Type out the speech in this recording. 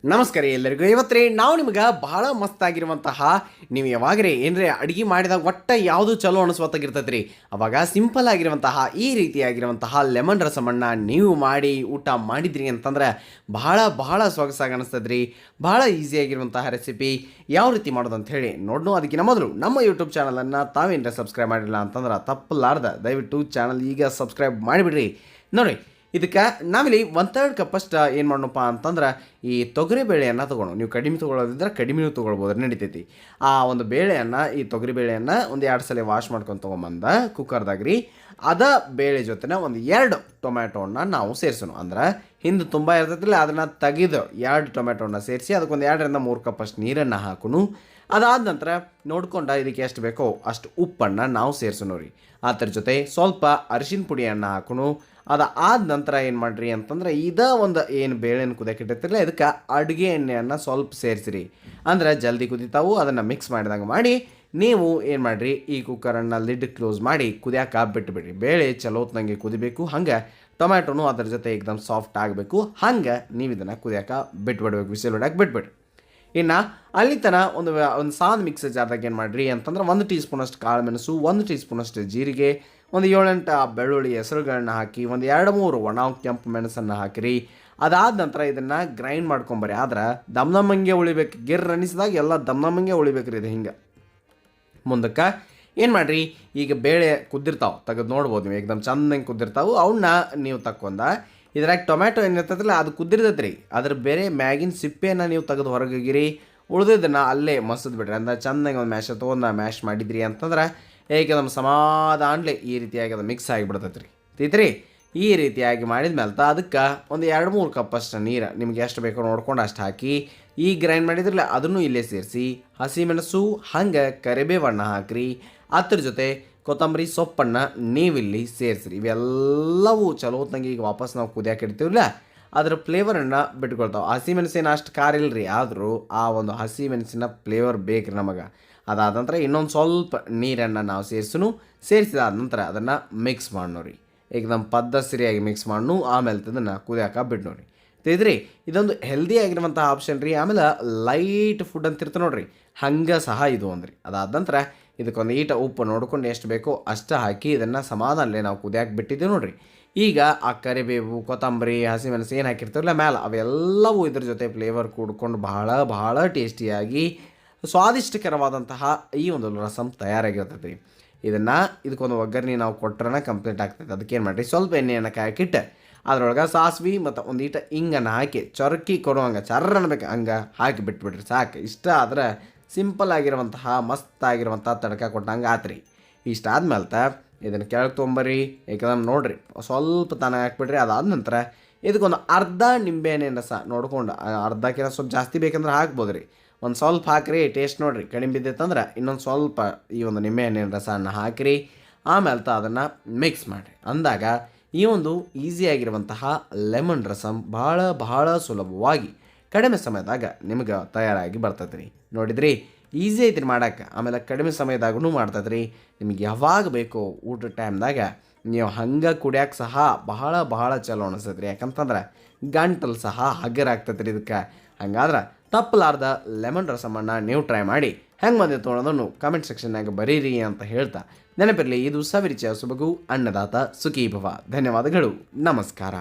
ನಮಸ್ಕಾರ ಎಲ್ಲರಿಗೂ. ಇವತ್ತು ನಾವು ನಿಮ್ಗೆ ಬಹಳ ಮಸ್ತಾಗಿರುವಂತಹ ನೀವು ಯಾವಾಗ್ರೆ ಏನ್ರಿ ಅಡುಗೆ ಮಾಡಿದಾಗ ಒಟ್ಟ ಯಾವುದು ಚಲೋ ಅನಿಸ್ವತ್ತಾಗಿರ್ತೈತೆ ರೀ. ಅವಾಗ ಸಿಂಪಲ್ ಆಗಿರುವಂತಹ ಈ ರೀತಿಯಾಗಿರುವಂತಹ ಲೆಮನ್ ರಸಮನ್ನು ನೀವು ಮಾಡಿ ಊಟ ಮಾಡಿದ್ರಿ ಅಂತಂದ್ರೆ ಬಹಳ ಬಹಳ ಸೊಗಸಾಗಿ ಅನಿಸ್ತದೆ ರೀ. ಬಹಳ ಈಸಿಯಾಗಿರುವಂತಹ ರೆಸಿಪಿ ಯಾವ ರೀತಿ ಮಾಡೋದು ಅಂತ ಹೇಳಿ ನೋಡೋಣ. ಅದಕ್ಕಿಂತ ಮೊದಲು ನಮ್ಮ ಯೂಟ್ಯೂಬ್ ಚಾನಲನ್ನು ತಾವೇನರ ಸಬ್ಸ್ಕ್ರೈಬ್ ಮಾಡಿಲ್ಲ ಅಂತಂದ್ರೆ ತಪ್ಪಲಾರ್ದ ದಯವಿಟ್ಟು ಚಾನಲ್ ಈಗ ಸಬ್ಸ್ಕ್ರೈಬ್ ಮಾಡಿಬಿಡ್ರಿ. ನೋಡಿ, ಇದಕ್ಕೆ ನಾವಿಲ್ಲಿ 1/3 ಕಪ್ಪಷ್ಟು ಏನು ಮಾಡೋಣಪ್ಪ ಅಂತಂದ್ರೆ ಈ ತೊಗರಿ ಬೇಳೆಯನ್ನು ತೊಗೊಳ್ಳೋ. ನೀವು ಕಡಿಮೆ ತೊಗೊಳ್ಳೋದಿದ್ರೆ ಕಡಿಮೆನೂ ತೊಗೊಳ್ಬೋದು, ನಡೀತೈತಿ. ಆ ಒಂದು ಬೇಳೆಯನ್ನು, ಈ ತೊಗರಿ ಬೇಳೆಯನ್ನು ಒಂದು 2 ಸಲ ವಾಶ್ ಮಾಡ್ಕೊಂಡು ತೊಗೊಂಬಂದ ಕುಕ್ಕರ್ದಾಗ ರೀ. ಅದ ಬೇಳೆ ಜೊತೆನ ಒಂದು 2 ಟೊಮ್ಯಾಟೋನ ನಾವು ಸೇರಿಸೋಣ. ಅಂದ್ರೆ ಹಿಂದೆ ತುಂಬ ಇರ್ತೈತಿಲ್ಲ, ಅದನ್ನು ತೆಗೆದು 2 ಟೊಮ್ಯಾಟೋನ ಸೇರಿಸಿ ಅದಕ್ಕೊಂದು 2 ರಿಂದ 3 ಕಪ್ಪಷ್ಟು ನೀರನ್ನು ಹಾಕೋನು. ಅದಾದ ನಂತರ ನೋಡ್ಕೊಂಡು ಇದಕ್ಕೆ ಎಷ್ಟು ಬೇಕೋ ಅಷ್ಟು ಉಪ್ಪನ್ನು ನಾವು ಸೇರಿಸೋಣ ರೀ. ಅದರ ಜೊತೆ ಸ್ವಲ್ಪ ಅರಿಶಿನ ಪುಡಿಯನ್ನು ಹಾಕೋನು. ಅದಾದ ನಂತರ ಏನು ಮಾಡಿರಿ ಅಂತಂದ್ರೆ ಒಂದು ಏನು ಬೇಳೆನ ಕುದಿಯಾಕಿಟ್ಟಿರ್ತಿರಲ್ಲ, ಇದಕ್ಕೆ ಅಡುಗೆ ಎಣ್ಣೆಯನ್ನು ಸ್ವಲ್ಪ ಸೇರಿಸಿರಿ. ಅಂದರೆ ಜಲ್ದಿ ಕುದಿತಾವು. ಅದನ್ನು ಮಿಕ್ಸ್ ಮಾಡಿದಂಗೆ ಮಾಡಿ ನೀವು ಏನು ಮಾಡಿರಿ, ಈ ಕುಕ್ಕರನ್ನು ಲಿಡ್ ಕ್ಲೋಸ್ ಮಾಡಿ ಕುದಿಯಾಕ ಬಿಟ್ಟುಬಿಡ್ರಿ. ಬೇಳೆ ಚಲೋತ್ನಂಗೆ ಕುದಿಬೇಕು, ಹಂಗೆ ಟೊಮ್ಯಾಟೋನು ಅದ್ರ ಜೊತೆ ಏಕದಮ್ ಸಾಫ್ಟ್ ಆಗಬೇಕು. ಹಂಗೆ ನೀವು ಇದನ್ನು ಕುದಿಯಾಕ ಬಿಟ್ಬಿಡ್ಬೇಕು, ವಿಸಿಲ್ ಹೊಡ್ಯಾಕೆ ಬಿಟ್ಬಿಡ್ರಿ. ಇನ್ನು ಅಲ್ಲಿ ತನ ಒಂದು ಸಾಂದ್ ಮಿಕ್ಸರ್ ಜಾರ್ದಾಗ ಏನು ಮಾಡಿರಿ ಅಂತಂದ್ರೆ 1 ಟೀ ಸ್ಪೂನಷ್ಟು ಕಾಳು ಮೆಣಸು, 1 ಟೀ ಸ್ಪೂನಷ್ಟು ಜೀರಿಗೆ, ಒಂದು 7-8 ಬೆಳ್ಳುಳ್ಳಿ ಹೆಸರುಗಳನ್ನ ಹಾಕಿ, ಒಂದು 2-3 ಒಣ ಕೆಂಪು ಮೆಣಸನ್ನು ಹಾಕಿರಿ. ಅದಾದ ನಂತರ ಇದನ್ನು ಗ್ರೈಂಡ್ ಮಾಡ್ಕೊಂಬರಿ. ಆದ್ರೆ ದಮ್ನಮ್ಮಂಗೆ ಉಳಿಬೇಕು. ಗಿರ್ ಅನಿಸಿದಾಗ ಎಲ್ಲ ದಮ್ನಮ್ಮಂಗೆ ಉಳಿಬೇಕ್ರಿ. ಇದು ಹಿಂಗೆ ಮುಂದಕ್ಕೆ ಏನು ಮಾಡಿರಿ, ಈಗ ಬೇಳೆ ಕುದ್ದಿರ್ತಾವೆ, ತೆಗೆದು ನೋಡ್ಬೋದು ನೀವು, ಏಕದಮ್ ಚಂದಂಗೆ ಕುದ್ದಿರ್ತಾವೆ. ಅವನ್ನ ನೀವು ತಕ್ಕೊಂಡ ಇದ್ರಾಗ ಟೊಮ್ಯಾಟೊ ಏನಿರ್ತದಲ್ಲ ಅದು ಕುದ್ದಿರ್ತೈತೆ ರೀ. ಅದ್ರ ಬೇರೆ ಮ್ಯಾಗಿನ ಸಿಪ್ಪೆಯನ್ನು ನೀವು ತೆಗೆದು ಹೊರಗಿರಿ. ಉಳಿದಿದ್ದನ್ನು ಅಲ್ಲೇ ಮಸದ್ ಬಿಡ್ರಿ. ಅಂದ್ರೆ ಚಂದಂಗೆ ಒಂದು ಮ್ಯಾಶ್ ತೊಗೊಂಡು ಮ್ಯಾಶ್ ಮಾಡಿದ್ರಿ ಅಂತಂದ್ರೆ ಏಕದಮ್ ಸಮಾಧಾನಲೆ ಈ ರೀತಿಯಾಗಿ ಅದು ಮಿಕ್ಸ್ ಆಗಿಬಿಡ್ತೈತೆ ರೀ. ತಿತ್ರಿ ಈ ರೀತಿಯಾಗಿ ಮಾಡಿದ ಮೇಲೆ ಅದಕ್ಕೆ ಒಂದು 2-3 ಕಪ್ಪಷ್ಟು ನೀರು ನಿಮ್ಗೆ ಎಷ್ಟು ಬೇಕೋ ನೋಡ್ಕೊಂಡು ಅಷ್ಟು ಹಾಕಿ, ಈ ಗ್ರೈಂಡ್ ಮಾಡಿದ್ರಲ್ಲ ಅದನ್ನು ಇಲ್ಲೇ ಸೇರಿಸಿ, ಹಸಿಮೆಣಸು ಹಂಗೆ ಕರಿಬೇವಣ್ಣ ಹಾಕಿರಿ. ಅದ್ರ ಜೊತೆ ಕೊತ್ತಂಬರಿ ಸೊಪ್ಪನ್ನು ನೀವಿಲ್ಲಿ ಸೇರಿಸ್ರಿ. ಇವೆಲ್ಲವೂ ಚಲೋತ್ನಂಗೆ ಈಗ ವಾಪಸ್ ನಾವು ಕುದಿಯಾಕೆ ಇಡ್ತೀವಲ್ಲ, ಅದರ ಫ್ಲೇವರನ್ನು ಬಿಟ್ಕೊಳ್ತಾವೆ. ಹಸಿಮೆಣಸಿನ ಅಷ್ಟು ಖಾರ ಇಲ್ಲರಿ, ಆದರೂ ಆ ಒಂದು ಹಸಿಮೆಣಸಿನ ಫ್ಲೇವರ್ ಬೇಕು ರೀ ನಮಗೆ. ಅದಾದ ನಂತರ ಇನ್ನೊಂದು ಸ್ವಲ್ಪ ನೀರನ್ನು ನಾವು ಸೇರಿಸಿದಾದ ನಂತರ ಅದನ್ನು ಮಿಕ್ಸ್ ಮಾಡೋರಿ. ಏಕದಮ್ ಸರಿಯಾಗಿ ಮಿಕ್ಸ್ ಮಾಡ್ನು. ಆಮೇಲೆ ಇದನ್ನು ಕುದಿಯಾಕ ಬಿಟ್ಟು ನೋಡಿರಿ. ತಿಳಿದ್ರಿ, ಇದೊಂದು ಹೆಲ್ದಿ ಆಗಿರುವಂಥ ಆಪ್ಷನ್ ರೀ. ಆಮೇಲೆ ಲೈಟ್ ಫುಡ್ ಅಂತ ಇರ್ತಾರೆ ನೋಡಿರಿ, ಹಂಗೆ ಸಹ ಇದು ಅಂದ್ರಿ. ಅದಾದ ನಂತರ ಇದಕ್ಕೊಂದು ಉಪ್ಪು ನೋಡ್ಕೊಂಡು ಎಷ್ಟು ಬೇಕೋ ಅಷ್ಟು ಹಾಕಿ ಇದನ್ನು ಸಮಾಧಾನಲೇ ನಾವು ಕುದಿಯಾಕೆ ಬಿಟ್ಟಿದ್ದೀವಿ ನೋಡಿರಿ. ಈಗ ಆ ಕರಿಬೇವು, ಕೊತ್ತಂಬರಿ, ಹಸಿಮೆಣಸು ಏನು ಹಾಕಿರ್ತೀವಲ್ಲ ಮೇಲೆ, ಅವೆಲ್ಲವೂ ಇದ್ರ ಜೊತೆ ಫ್ಲೇವರ್ ಕೂಡ್ಕೊಂಡು ಬಹಳ ಬಹಳ ಟೇಸ್ಟಿಯಾಗಿ ಸ್ವಾದಿಷ್ಟಕರವಾದಂತಹ ಈ ಒಂದು ರಸಮ್ ತಯಾರಾಗಿರ್ತೈತೆ ರೀ. ಇದಕ್ಕೊಂದು ಒಗ್ಗರಣೆ ನಾವು ಕೊಟ್ಟರೆ ಕಂಪ್ಲೀಟ್ ಆಗ್ತೈತೆ. ಅದಕ್ಕೇನು ಮಾಡಿರಿ, ಸ್ವಲ್ಪ ಎಣ್ಣೆಯನ್ನು ಕಾಯಕ್ಕಿಟ್ಟು ಅದ್ರೊಳಗೆ ಸಾಸ್ವಿ ಮತ್ತು ಒಂದೀಟ ಹಿಂಗನ್ನು ಹಾಕಿ ಚೊರಕಿ ಕೊಡುವಂಗೆ ಚರ್ರ ಅನ್ಬೇಕು ಹಂಗೆ ಹಾಕಿ ಬಿಟ್ಬಿಡ್ರಿ ಸಾಕು. ಇಷ್ಟ ಆದರೆ ಸಿಂಪಲ್ ಆಗಿರುವಂತಹ ಮಸ್ತಾಗಿರುವಂಥ ತಡಕ ಕೊಟ್ಟಂಗೆ ಆತ್ರಿ. ಇಷ್ಟ ಆದ್ಮೇಲೆ ಇದನ್ನು ಕೆಳಗೆ ತೊಗೊಂಬರಿ. ಏಕದಮ್ ನೋಡಿರಿ ಸ್ವಲ್ಪ ತನಕ ಹಾಕ್ಬಿಡ್ರಿ. ಅದಾದ ನಂತರ ಇದಕ್ಕೊಂದು ಅರ್ಧ ನಿಂಬೆಹಣ್ಣಿನ ರಸ ನೋಡ್ಕೊಂಡು, ಅರ್ಧಕ್ಕಿಂತ ಸ್ವಲ್ಪ ಜಾಸ್ತಿ ಬೇಕಂದ್ರೆ ಹಾಕ್ಬೋದು ರೀ. ಒಂದು ಸ್ವಲ್ಪ ಹಾಕಿರಿ, ಟೇಸ್ಟ್ ನೋಡಿರಿ. ಕಡಿಮೆ ಬಿದ್ದೈತಂದ್ರೆ ಇನ್ನೊಂದು ಸ್ವಲ್ಪ ಈ ಒಂದು ನಿಂಬೆಹಣ್ಣಿನ ರಸವನ್ನು ಹಾಕಿರಿ. ಆಮೇಲೆ ಅದನ್ನು ಮಿಕ್ಸ್ ಮಾಡಿರಿ. ಅಂದಾಗ ಈ ಒಂದು ಈಸಿಯಾಗಿರುವಂತಹ ಲೆಮನ್ ರಸಮ್ ಬಹಳ ಬಹಳ ಸುಲಭವಾಗಿ ಕಡಿಮೆ ಸಮಯದಾಗ ನಿಮ್ಗೆ ತಯಾರಾಗಿ ಬರ್ತೈತೆ ರೀ. ನೋಡಿದ್ರಿ, ಈಸಿ ಐತ್ರಿ ಮಾಡೋಕ್ಕೆ. ಆಮೇಲೆ ಕಡಿಮೆ ಸಮಯದಾಗೂ ಮಾಡ್ತೈತೆ ರೀ. ನಿಮ್ಗೆ ಯಾವಾಗ ಬೇಕೋ ಊಟದ ಟೈಮ್ದಾಗ ನೀವು ಹಂಗೆ ಕುಡಿಯೋಕೆ ಸಹ ಬಹಳ ಬಹಳ ಚಲೋ ಅನಿಸ್ತೈತೆ ರೀ. ಯಾಕಂತಂದ್ರೆ ಗಂಟಲು ಸಹ ಹಗರಾಗ್ತೈತೆ ರೀ ಇದಕ್ಕೆ. ಹಂಗಾದ್ರೆ ತಪ್ಪಲಾರ್ದ ಲೆಮನ್ ರಸಮನ್ನು ನೀವು ಟ್ರೈ ಮಾಡಿ ಹೆಂಗೆ ಬಂದಿತ್ತು ಅನ್ನೋದನ್ನು ಕಮೆಂಟ್ ಸೆಕ್ಷನ್ನಾಗ ಬರೀರಿ ಅಂತ ಹೇಳ್ತಾ, ನೆನಪಿರಲಿ, ಇದು ಸವಿರುಚಿಯ ಸೊಬಗು ಅನ್ನದಾತ ಸುಖೀಭವ. ಧನ್ಯವಾದಗಳು, ನಮಸ್ಕಾರ.